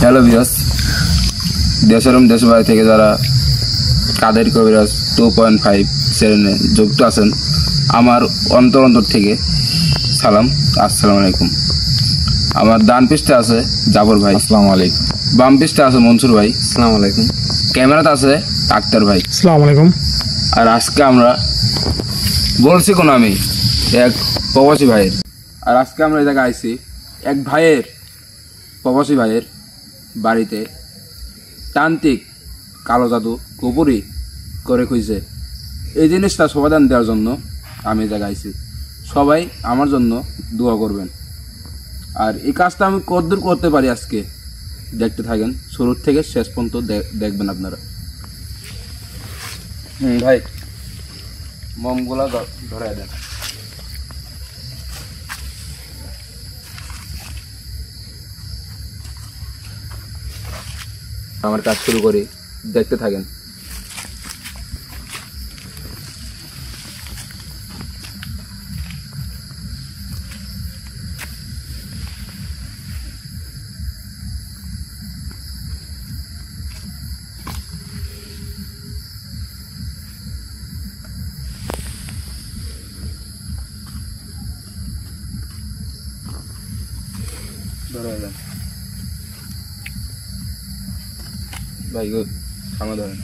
Hello viewers, দেশ এবং দেশের বাইরে থেকে যারা কাদের কবিরাজ 2.5 চ্যানেলে যুক্ত আছেন, আমার অন্তর থেকে সালাম, আসসালামু আলাইকুম। আমার ডান পৃষ্ঠে আছে জাফর ভাই, আসসালামু আলাইকুম। বাম পৃষ্ঠে আছে মনসুর ভাই, আসসালামু আলাইকুম। ক্যামেরাতে আছে আক্তার ভাই, আসসালামু আলাইকুম। আর আজকে আমরা বলছি কোন আমি এক প্রবাসী ভাইয়ের, আর আজকে আমরা এই জায়গায় আইছি এক ভাইয়ের, প্রবাসী ভাইয়ের বাড়িতে তান্ত্রিক কালো জাদু কুপুরি করে খুঁজছে। এই জিনিসটা সমাধান দেওয়ার জন্য আমি এই জায়গায় আইছি। সবাই আমার জন্য দোয়া করবেন। আর এই কাজটা আমি কতদূর করতে পারি আজকে দেখতে থাকেন, শুরু থেকে শেষ পর্যন্ত দেখবেন আপনারা। ভাই মমগুলা ধরে দেন। আমার কাজ শুরু করি, দেখতে থাকেন। ধরে দেন ভাই, থামা ধরেন।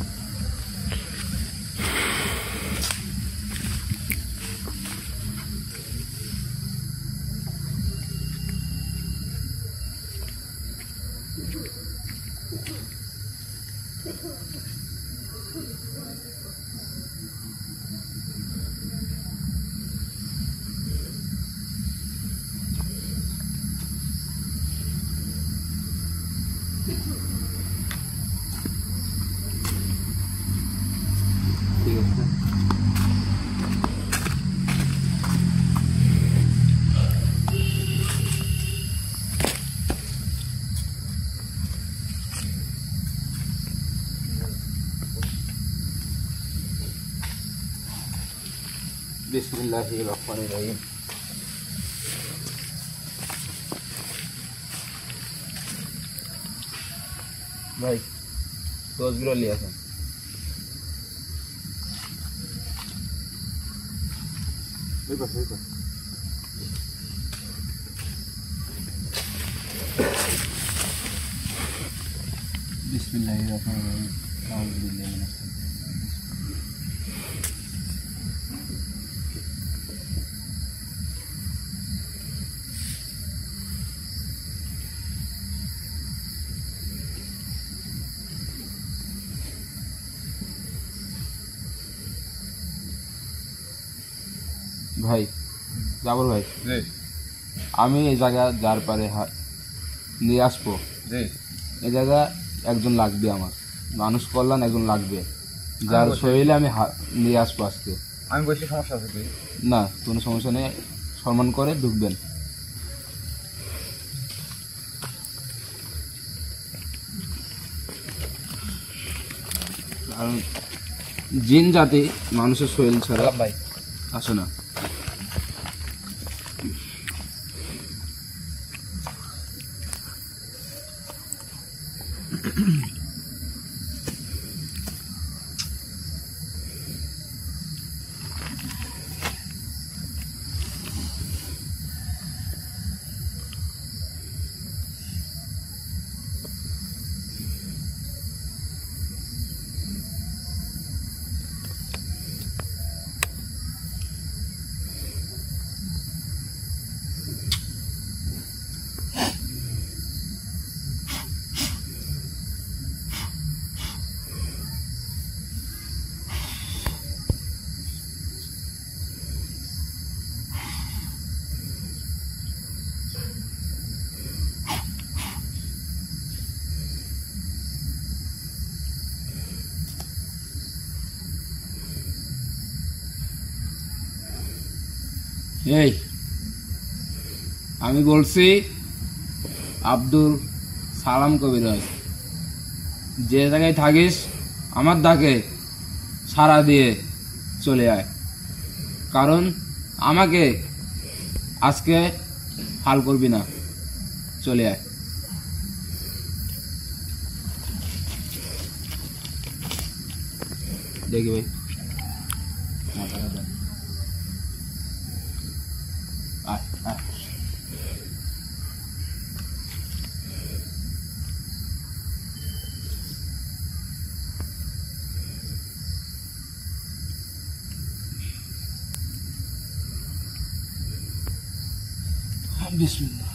ঠিক আছে, বিসমিল্লাহির রহমানির রহিম। ভাই 10 বিরলি আছে। বিসমিল্লাহির রহমানির রহিম। আউযু বিল্লাহি মিনাশ শাইতানির রাজিম। ভাই জাবর ভাই, আমি এই জায়গা যার পারে নিয়ে আসবো, এই জায়গা একজন লাগবে, আমার মানুষ কল্যাণ একজন লাগবে, যার শরীরে আমি নিয়ে আসবো আজকে। আমি বলছি সমস্যা আছে কি না, কোনো সমস্যা নেই, সম্মান করে ঢুকবেন। কারণ জিন জাতি মানুষের শরীর ছাড়া ভাই আসে না। এই আমি বলছি আব্দুল সালাম কবিরাজ, যে জায়গায় থাকিস আমার ডাকে সাড়া দিয়ে চলে আয়, কারণ আমাকে আজকে হাল করবি না, চলে আয়। দেখি ভাই বিসমিল্লাহ।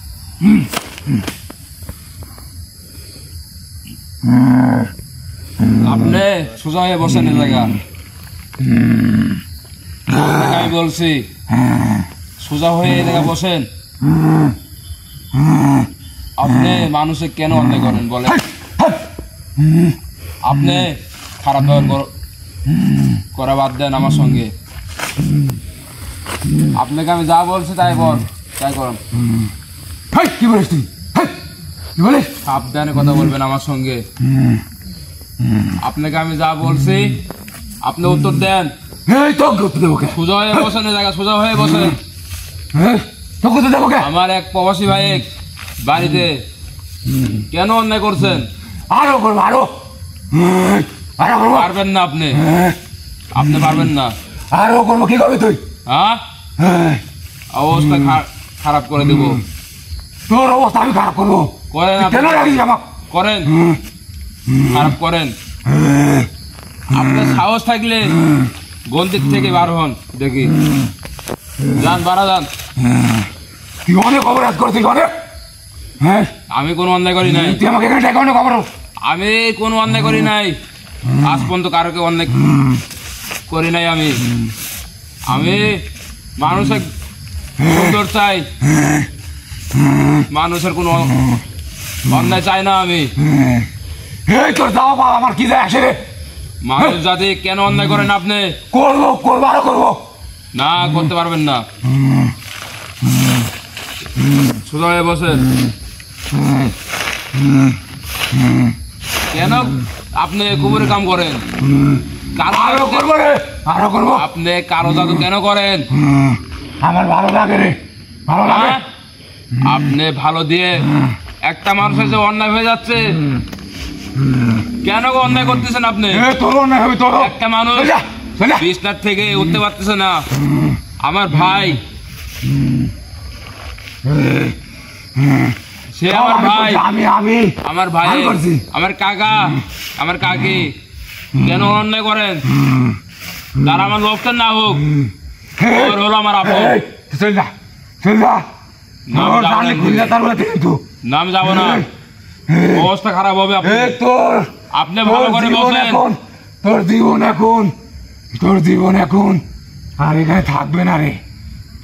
আপনি সোজা হয়ে বসেন এই জায়গা। আমি বলছি সোজা হয়ে এই জায়গা বসেন। আপনি মানুষে কেন অন্যায় করেন বলেন? আপনি খারাপ ব্যবহার করা বাদ দেন আমার সঙ্গে। আপনাকে আমি যা বলছি তাই করেন। কি বলিস তুই? কি বলিস? সাবধানে কথা বলবেন আমার সঙ্গে। আপনাকে আমি যা বলছি আপনি উত্তর দেন। সোজা হয়ে বসেন এই জায়গা, সোজা হয়ে বসেন। আমার এক প্রবাসী ভাই বাড়িতে কেন অন্যায় করছেন? আরো করবো, আরো পারবেন না আপনি পারবেন না। আরো করবো। কি করবি তুই? হ্যাঁ, অবস্থা খারাপ করে দেবো। তোর অবস্থা আমি খারাপ করবো? করেন, কেন রাখিস আমাকে? করেন, খারাপ করেন। আপনার সাহস থাকলে গন্দির থেকে বার হন, দেখি। যান, বাড়া যান। তুই অনেক অপরাধ করেছিস, অনেক। হ্যাঁ, আমি কোনো অন্যায় করি নাই। তুই আমাকে এখানে ডেকে অনেক অপরাধ। আমি কোনো অন্যায় করি নাই। আজ পর্যন্ত কারোকে অন্যায় করি নাই। আমি মানুষের সুন্দর চাই, মানুষের কোনো অন্যায় চাই না। আমি তোর যাওয়া পাওয়া আমার কি যায় আসে রে? মানুষ জাতি কেন অন্যায় করেন আপনি? করবো, আরো করবো। না, করতে পারবেন না। সোজা হয়ে বসেন। কেন আপনি কুকুরের কাম করেন? আরো করবো রে, আরো করবো। আপনি কারো জাদু কেন করেন? আমার ভালো লাগে রে, ভালো লাগে। আপনি ভালো দিয়ে একটা মানুষের যে অন্যায় হয়ে যাচ্ছে, কেন অন্যায় করতেছেন আপনি? তোর অন্যায় হবে, তোর। একটা মানুষ বিছনার থেকে উঠতে পারতেছে না। আমার ভাই, সে আমার ভাই, আমার ভাই, আমার কাকা, আমার কাকি কেন অন্যায় করেন? তারা আমার লোকটা না হোক, হলো আমার আপন। নাম যাবো না, অবস্থা খারাপ হবে। আপনি ভালো করে বসেন। তোর জীবন এখন আর এখানে থাকবে না রে,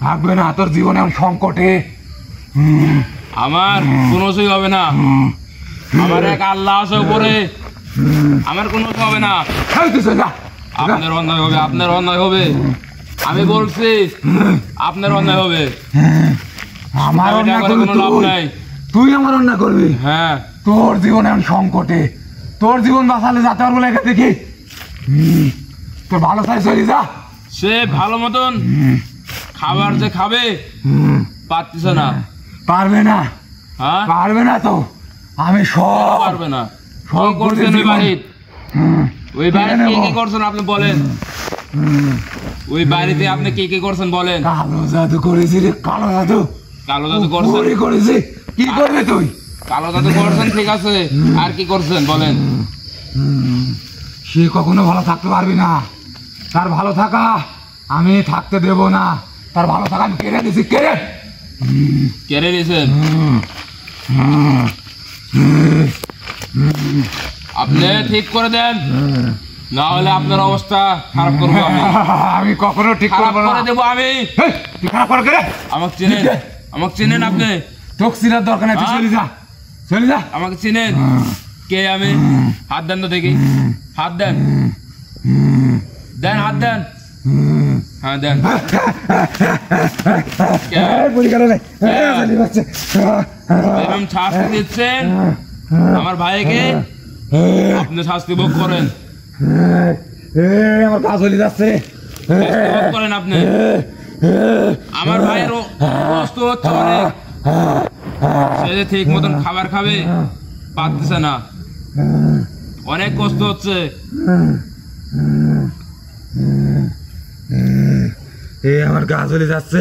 থাকবে না। তোর জীবন এখন সংকটে। আমার কোনো কিছুই হবে না। আমার এক আল্লাহ আছে উপরে, আমার কোনো কিছু হবে না। আপনার অন্যায় হবে, আপনার অন্যায় হবে। আমি বলছি আপনার অন্যায় হবে। আমার অন্যায় করবি কোনো লাভ নাই। তুই আমার অন্যায় করবি? হ্যাঁ। তোর জীবন এখন সংকটে। তোর জীবন বাঁচালে যাতে আর বলে দেখি তোর ভালো চাই চলে যা। সে ভালো মতন খাবার যে খাবে পারতেছে না। পারবে না? হ্যাঁ, পারবে না তো। আমি সব পারবে না। সব করছেন ওই বাড়িতে। ওই বাড়িতে কি কি করছেন আপনি বলেন? ওই বাড়িতে আপনি কি কি করছেন বলেন? কালো জাদু করেছি রে, কালো জাদু। কালো জাদু করছেন? করেছি। কি করবে তুই? কালো জাদু করছেন, ঠিক আছে, আর কি করছেন বলেন? সে কখনো ভালো থাকতে পারবি না। তার ভালো থাকা আমি থাকতে দেব না। তার ভালো থাকা আমি কেড়ে দিছি। কেড়ে দিয়েছেন আপনি? ঠিক করে দেন, না হলে আপনার অবস্থা খারাপ করবো আমি কখনো ঠিক করে দেবো আমি। খারাপ করে আমাকে চেনেন? আমাকে চেনেন আপনি? তোকে চিনার দরকার নাই, তুই চলে যা, চলে যা। আমাকে চেনেন? কে আমি? হাত দেন তো দেখি, হাত দেন, দেন হাত দেন। হ্যাঁ দেন। শাস্তি দিচ্ছেন আমার ভাইকে, আপনি শাস্তি ভোগ করেন। আমার কাজ চলে যাচ্ছে, ভোগ করেন আপনি। আমার ভাইয়ের কষ্ট হচ্ছে অনেক, সে যে ঠিক মতন খাবার খাবে পারতেছে না, অনেক কষ্ট হচ্ছে। আমার গা জ্বলে যাচ্ছে।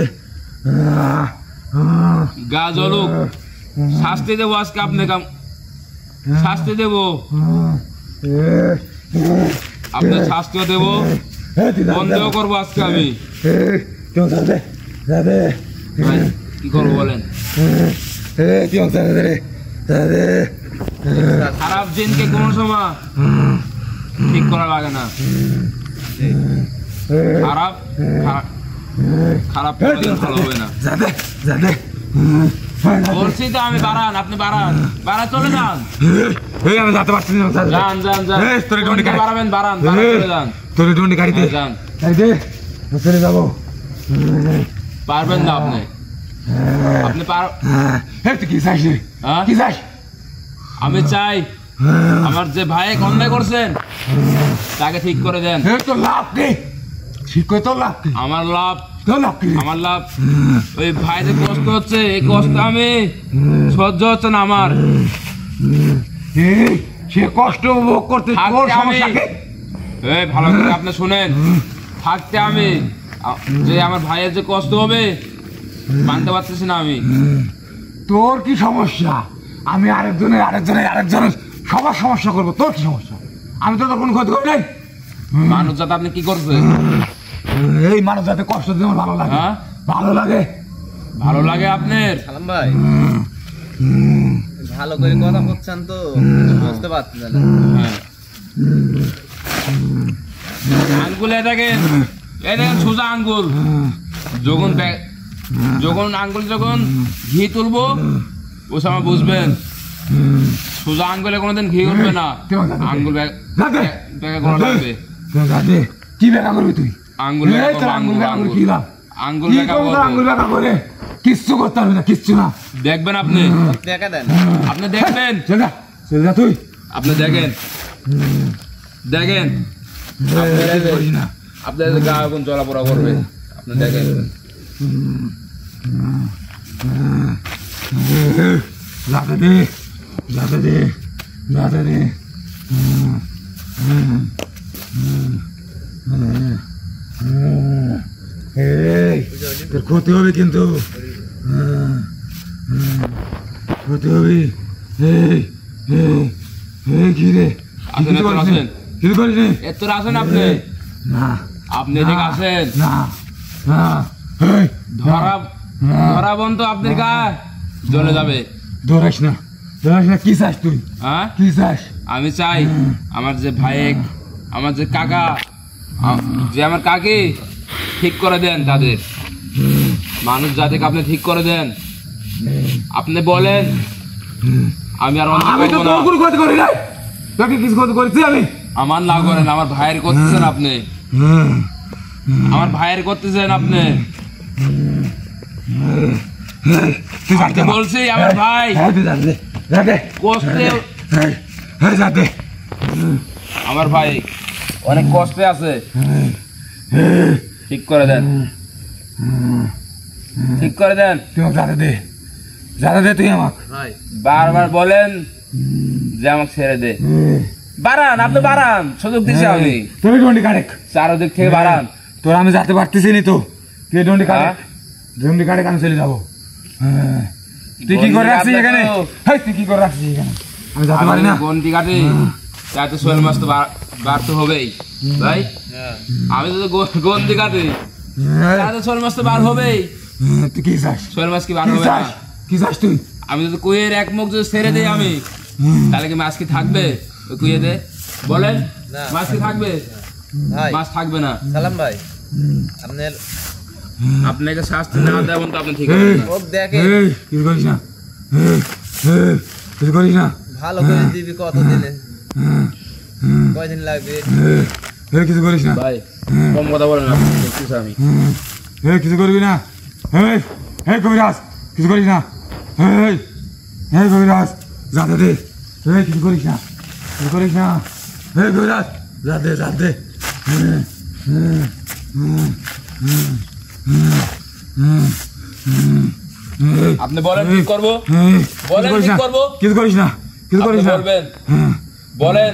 গা জ্বলুক, শাস্তি দেবো আজকে আপনাকে, শাস্তি দেবো, আপনার শাস্তিও দেবো, বন্ধ করবো আজকে আমি। ভাই, কি করবো বলেন? খারাপ দিনকে কোনো সময় ঠিক করা লাগে না। খারাপ খারাপ ভালো হবে না। বলছি তো আমি, বাড়ান, আপনি বাড়ান, চলে যান। আমি যেতে পারছি না। যান যান যান, বাড়াবেন, বাড়ান, চলে যান। তোর ডন্ডি গাড়িতে যান, চলে যাবো। পারবেন না আপনি, আপনি তুই কি চাইস? কি চাইস? আমি চাই আমার যে ভাই অন্যায় করছেন তাকে ঠিক করে দেন। তোর লাভ নেই, ঠিক করে তোর লাভ নেই। আমার লাভ, তোর লাভ কি? আমার লাভ ওই ভাই যে কষ্ট হচ্ছে, এই কষ্ট আমি সহ্য হচ্ছে না আমার। সে কষ্ট উপভোগ করতে তোর সমস্যা কি? এই ভালো করে আপনি শুনেন, থাকতে আমি যে আমার ভাইয়ের যে কষ্ট হবে মানতে পারতেছি না আমি। তোর কি সমস্যা? আমি আরেকজনের সবার সমস্যা করবো। তোর কি সমস্যা? আমি তো তোর কোনো ক্ষতি করি নাই। মানুষ যাতে আপনি কি করছেন? এই মানুষ যাতে কষ্ট দিতে আমার ভালো লাগে। ভালো লাগে, ভালো লাগে আপনার? সালাম ভাই, ভালো করে কথা বলছেন তো, বুঝতে পারছি না। আঙ্গুল এই দেখেন সোজা আঙ্গুল, যখন আঙ্গুল যখন ঘি তুলবো ও সময় বুঝবেন। সোজা আঙ্গুলে কোনোদিন ঘি উঠবে না, আঙ্গুল লাগবে। কি বেকা করবি তুই? আঙ্গুল করে কিচ্ছু করতে হবে না, কিচ্ছু না। দেখবেন আপনি, দেখা দেন, আপনি দেখবেন, তুই আপনি দেখেন, দেখেন আপনার গা এখন চলাফেরা করবে, আপনি দেখেন। যাতে দে, যাতে দে, যাতে দে। তোর ক্ষতি হবে কিন্তু, ক্ষতি হবে। কি রে? কিছু করিস নি? এত আসেন আপনি, না আপনি এদিকে আসেন না না। ধরা বন্ধ, আপনার গায়ে জ্বলে যাবে। ধরাস না, ধরাস না। কি চাস তুই? হ্যাঁ, কি চাস? আমি চাই আমার যে ভাই, আমার যে কাকা, যে আমার কাকি ঠিক করে দেন তাদের। মানুষ জাতিকে আপনি ঠিক করে দেন। আপনি বলেন আমি আর আমি তো তোর কোনো ক্ষতি করি নাই। তোকে কিছু ক্ষতি করেছি আমি? আমার না করেন, আমার ভাইয়ের করতেছেন আপনি, আমার ভাইয়ের করতেছেন আপনি। বলছি আমার ভাই কষ্টে, আমার ভাই অনেক কষ্টে আছে, ঠিক করে দেন, ঠিক করে দেন। তুই যাতে দে, যাতে দে তুই আমাকে। ভাই বারবার বলেন যে আমাকে ছেড়ে দে। বাড়ান, আপনি বাড়ান, সুযোগ দিচ্ছি আমি। তুই ডন্ডি কাটেক, চারদিক থেকে বাড়ান। তোর আমি যেতে পারতেছি নি তো। তুই ডন্ডি কাটেক, ডন্ডি কাটেক, আমি চলে যাবো। তুই কি করে রাখছিস এখানে? তুই কি করে রাখছিস এখানে? আমি যেতে পারি না। গন্ডি কাটি তাতে শোল মাছ তো বাড়তে হবেই ভাই। আমি তো গন্ডি কাটি তাতে শোল মাছ তো বার হবেই। তুই কি চাস? শোল মাছ কি বার হবে না? কি চাস তুই? আমি যদি কুয়ের এক মুখ যদি ছেড়ে দিই আমি, তাহলে কি মাছ কি থাকবে ওই কুয়ে দে? বলেন, মাছ কি থাকবে? ভাই মাছ থাকবে না। সালাম ভাই, আপনার আপনাকে শাস্তি না দেবেন তো আপনি ঠিক আছে না। ও দেখে কিছু করিস না, কিছু করিস না। ভালো করে দিবি, কত দিনে, কয়দিন লাগবে? কিছু করিস না ভাই, কম কথা বলেন, আপনি দেখতেছি আমি। কিছু করবি না। কবিরাজ, কিছু করিস না। কবিরাজ, যাতে দে। কিছু করিস না, কিছু করিস না। কবিরাজ, যাতে, যাতে। আপনি বলেন কি করবো, বলেন কি করবো। কিছু করিস না, কিছু করিস না। বলবেন, বলেন।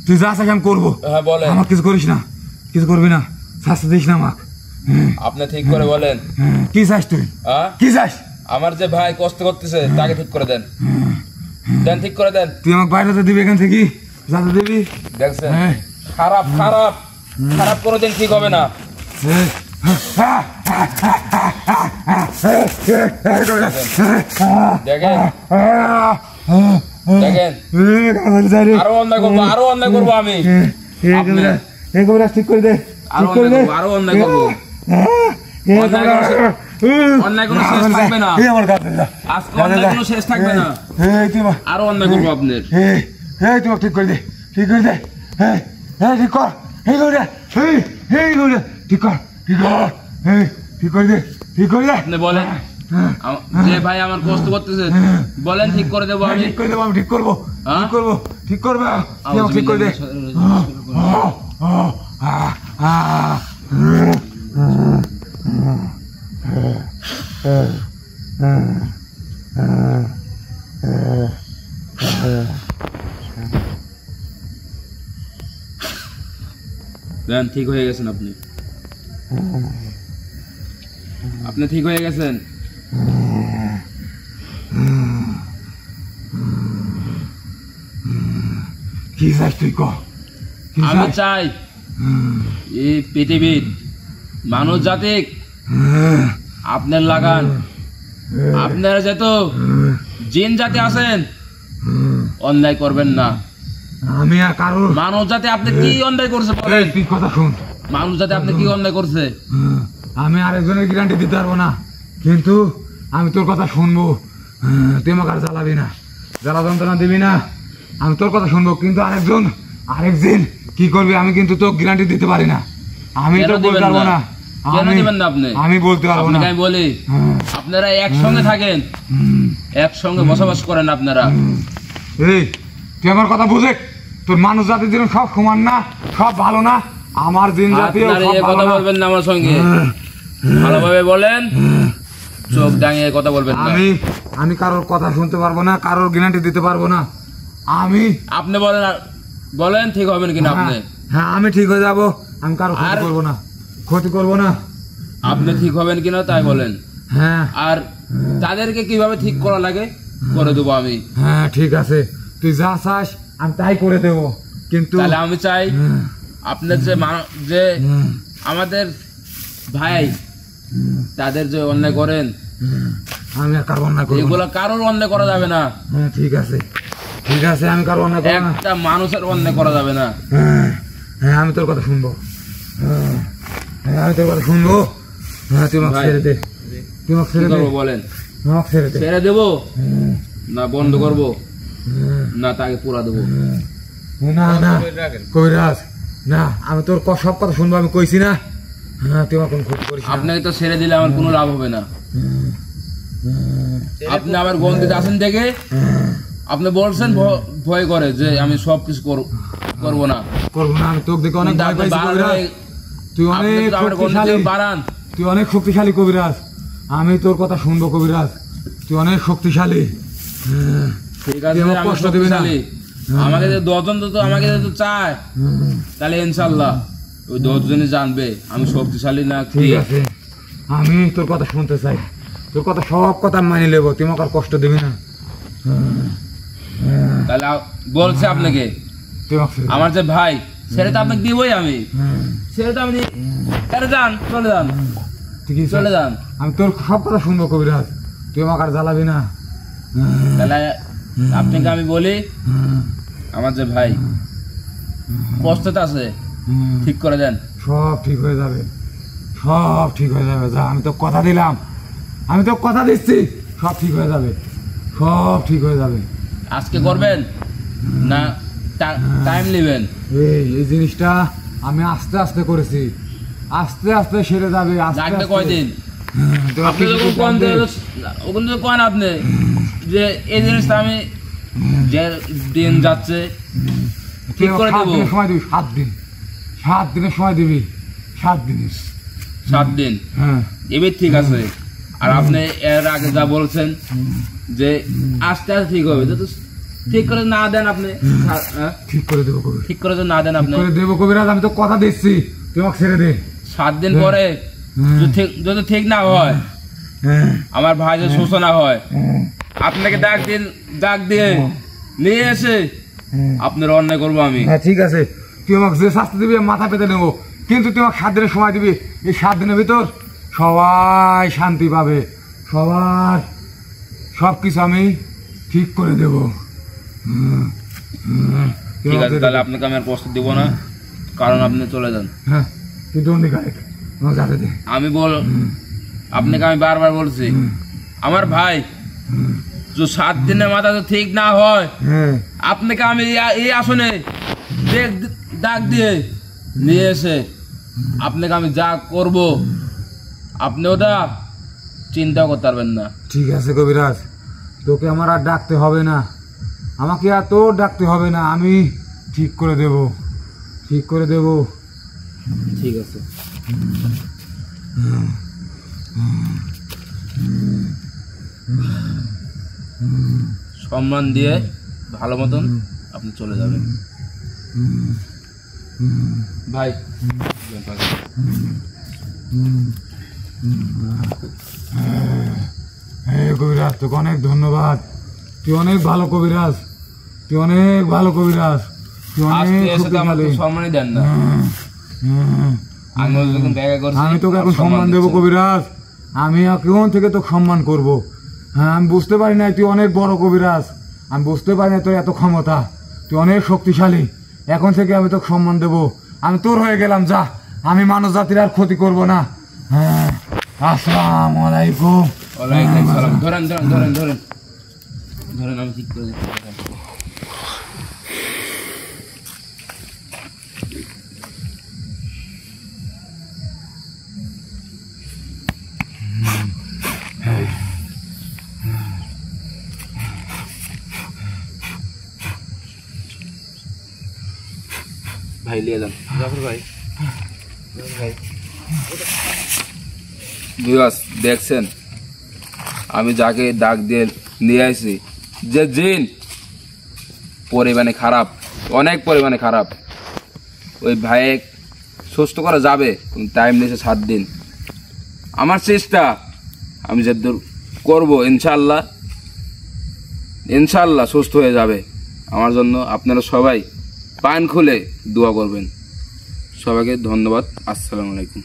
তুই যা চাস আমি করবো। হ্যাঁ বলেন। আমার কিছু করিস না, কিছু করবি না। শাস্তি দিস না আমাকে, আপনি ঠিক করে বলেন কি চাস তুই? হ্যাঁ? কি চাস? আমার যে ভাই কষ্ট করতেছে তাকে ঠিক করে দেন, দেন ঠিক করে দেন। তুই আমাকে বাইরে তো দিবি এখান থেকে, যাতে দিবি। দেখছেন হ্যাঁ। খারাপ খারাপ খারাপ কোনোদিন ঠিক হবে না। দেখেন দেখেন আরো অন্যায় করবো, আরো অন্যায় করবো আমি। ঠিক করে দে, আরো অন্যায় করবো, আরো অন্যায় করবো। অন্যায় কোনো শেষ থাকবে না, আজকে অন্যায় কোনো শেষ থাকবে না, আরো অন্যায় করবো আপনার। তোমাকে ঠিক করে দে, ঠিক করে দে, ঠিক কর, ঠিক কর, ঠিক করে দে, ঠিক করে দে। আপনি বলেন যে ভাই আমার কষ্ট করতেছে, বলেন ঠিক করে দেবো আমি। ঠিক করে দেবো, আমি ঠিক করবো, হ্যাঁ? ঠিক করবো, ঠিক করবে, ঠিক করে দে। দেন ঠিক হয়ে গেছেন আপনি, আপনি ঠিক হয়ে গেছেন। কি চাস তুই ক? কি আমি চাস? চাই এই পৃথিবীর মানুষ জাতি আপনার লাগান, আপনারা যত জিন জাতি আছেন অন্যায় করবেন না। আমি আর কারোর মানুষ জাতি আপনি কি অন্যায় করছে বলেন? তুই কথা শুন, মানুষ জাতি আপনি কি অন্যায় করছে? আমি আরেকজনের গ্যারান্টি দিতে পারবো না, কিন্তু আমি তোর কথা শুনবো। তুই আমাকে আর জ্বালাবি না, জ্বালা যন্ত্রণা দিবি না, আমি তোর কথা শুনবো। কিন্তু আরেকদিন কি করবি আমি কিন্তু তোর গ্যারান্টি দিতে পারি না, আমি কেন তো বলতে দিবেন পারবো না? না। কেন দিবেন না আপনি? আমি বলতে পারবো না। আপনাকে আমি বলি আপনারা একসঙ্গে থাকেন, একসঙ্গে বসবাস করেন আপনারা। এই তুই আমার কথা বুঝে, তোর মানুষ জাতির জন্য সব সমান না, সব ভালো না, আমার দিন জাতি আপনারা এই কথা বলবেন না আমার সঙ্গে, ভালোভাবে বলেন, চোখ দাঁড়িয়ে কথা বলবেন না। আমি কারোর কথা শুনতে পারবো না, কারোর গ্যারান্টি দিতে পারবো না। আপনি বলেন, বলেন ঠিক হবেন কিনা আপনি? হ্যাঁ আমি ঠিক হয়ে যাবো, আমি কারো ক্ষতি করবো না, ক্ষতি করবো না। আপনি ঠিক হবেন কিনা তাই বলেন। হ্যাঁ আর তাদেরকে কিভাবে ঠিক করা লাগে করে দেবো আমি। হ্যাঁ ঠিক আছে, তুই যা চাস আমি তাই করে দেবো, কিন্তু তাহলে আমি চাই আপনার যে আমাদের ভাই তাদের যে অন্যায় করেন আমি আর কারো অন্যায় করবো না। এগুলো কারোর অন্যায় করা যাবে না। হ্যাঁ ঠিক আছে, ঠিক আছে, আমি কারো অন্যায় করবো না। একটা মানুষের অন্যায় করা যাবে না। হ্যাঁ আমি তোর কথা শুনবো, হ্যাঁ আমি তোর কথা শুনবো। হ্যাঁ তুই আমাকে ছেড়ে দে, তুই আমাকে কি ছেড়ে দে, করবো বলেন? আমাকে ছেড়ে দে। ছেড়ে দেবো না বন্ধ করবো না তাকে পুরা দেবো? না না কবিরাজ, না আমি তোর সব কথা শুনবো, আমি কইছি না। হ্যাঁ তুই আমার কোনো ক্ষতি করিস না। আপনাকে তো ছেড়ে দিলে আমার কোনো লাভ হবে না। আপনি আমার গন্ধিতে আসেন দেখে আপনি বলছেন ভয় করে যে আমি সবকিছু করবো না, করবো না। আমি তোকে দেখে অনেক ভয় পাইছি কবিরাজ, তুই অনেক শক্তিশালী, বাড়ান। তুই অনেক শক্তিশালী কবিরাজ, আমি তোর কথা শুনবো কবিরাজ, তুই অনেক শক্তিশালী। ঠিক আছে, তুই আমাকে আমি কষ্ট দিবি না। শক্তিশালী। আমাকে যে 10 জন তো আমাকে যদি চায় তাহলে ইনশাল্লাহ ওই 10 জনই জানবে আমি শক্তিশালী না কি। ঠিক আছে, আমি তোর কথা শুনতে চাই, তোর কথা সব কথা মানি নেবো, তুই আমাকে আর কষ্ট দিবি না। তাহলে বলছে আপনাকে তুই আমাকে ছেড়ে দে। আমার যে ভাই ছেড়ে তো আপনাকে দিবই আমি, ছেড়ে তো আমি আরে যান, চলে যান, ঠিক আছে, চলে যান। আমি তোর সব কথা শুনবো কবিরাজ, তুই আমাকে আর জ্বালাবি না। তাহলে আপনাকে আমি বলি আমার যে ভাই কষ্টতে আছে ঠিক করে দেন। সব ঠিক হয়ে যাবে, সব ঠিক হয়ে যাবে, যা আমি তো কথা দিলাম, আমি তো কথা দিচ্ছি, সব ঠিক হয়ে যাবে, সব ঠিক হয়ে যাবে। আজকে করবেন না টাইম নেবেন? এই জিনিসটা আমি আস্তে আস্তে করেছি, আস্তে আস্তে সেরে যাবে। লাগবে কয়দিন? তোরা আপনি কিছু যখন জানবে? ওখানে তো কন আপনি যে এই জিনিসটা আমি যে দিন যাচ্ছে ঠিক করে দেবো। 7 দিনের সময় দিবি, 7 দিন, 7 দিনের সময় দিবি, 7 দিনের। 7 দিন হ্যাঁ এবার ঠিক আছে। আর আপনি এর আগে যা বলছেন যে আস্তে আস্তে ঠিক হবে, তো ঠিক করে না দেন আপনি, ঠিক করে দেবো কবিরাজ, ঠিক করে তো না দেন আপনি, করে দেবো কবিরাজ, আমি তো কথা দিচ্ছি, তুই আমাকে ছেড়ে দে। 7 দিন পরে যদি ঠিক না হয়, আমার ভাই যদি সুস্থ না হয়, আপনাকে ডাক দিয়ে নিয়ে এসে আপনার অন্যায় করবো আমি। হ্যাঁ ঠিক আছে, তুই আমাকে যে শাস্তি দিবি মাথা পেতে নেবো, কিন্তু তুই আমাকে 7 দিনের সময় দিবি। এই 7 দিনের ভিতর সবাই শান্তি পাবে, সবার সব কিছু আমি ঠিক করে দেব। ঠিক আছে, তাহলে আপনাকে আমি আর কষ্ট দিব না, কারণ আপনি চলে যান। হ্যাঁ তুই দণ্ডি গাড়ি যাতে দে। আপনাকে আমি বারবার বলছি, আমার ভাই যে 7 দিনের মাথা তো ঠিক না হয়, আপনাকে আমি এই আসনে ডাক দিয়ে নিয়ে এসে আপনাকে আমি যা করব আপনি ওটা চিন্তা করতে পারবেন না। ঠিক আছে কবিরাজ, তোকে আমার আর ডাকতে হবে না, আমাকে আর তোর ডাকতে হবে না, আমি ঠিক করে দেব, ঠিক করে দেব। ঠিক আছে। সম্মান দিয়ে ভালো মতন আপনি চলে যাবেন ভাই। কবিরাজ তোকে অনেক ধন্যবাদ, তুই অনেক ভালো কবিরাজ, তুই অনেক ভালো কবিরাজ, তুই অনেক শক্তিশালী। সম্মানই দেন না, আমি তোকে এখন সম্মান দেবো কবিরাজ, আমি এখন থেকে তোকে সম্মান করব। হ্যাঁ আমি বুঝতে পারি না তুই অনেক বড় কবিরাজ, আমি বুঝতে পারি না তোর এত ক্ষমতা, তুই অনেক শক্তিশালী। এখন থেকে আমি তোকে সম্মান দেবো, আমি তোর হয়ে গেলাম, যা আমি মানব জাতির আর ক্ষতি করব না। হ্যাঁ আসসালামু আলাইকুম। ওয়ালাইকুম সালাম। ধরেন ধরেন ধরেন ধরেন ধরেন, আমি ঠিক করে দিচ্ছি। ভাই লিয়ে যান, জাফর ভাই। ভিউয়ার্স দেখছেন, আমি যাকে ডাক দিয়ে নিয়ে আসি, যে জিন পরিমাণে খারাপ, অনেক পরিমাণে খারাপ, ওই ভাই সুস্থ করা যাবে, টাইম নিয়েছে 7 দিন। আমার চেষ্টা আমি যতদূর করবো, ইনশাল্লাহ ইনশাল্লাহ সুস্থ হয়ে যাবে। আমার জন্য আপনারা সবাই পান খুলে দোয়া করবেন। সবাইকে ধন্যবাদ। আসসালামু আলাইকুম।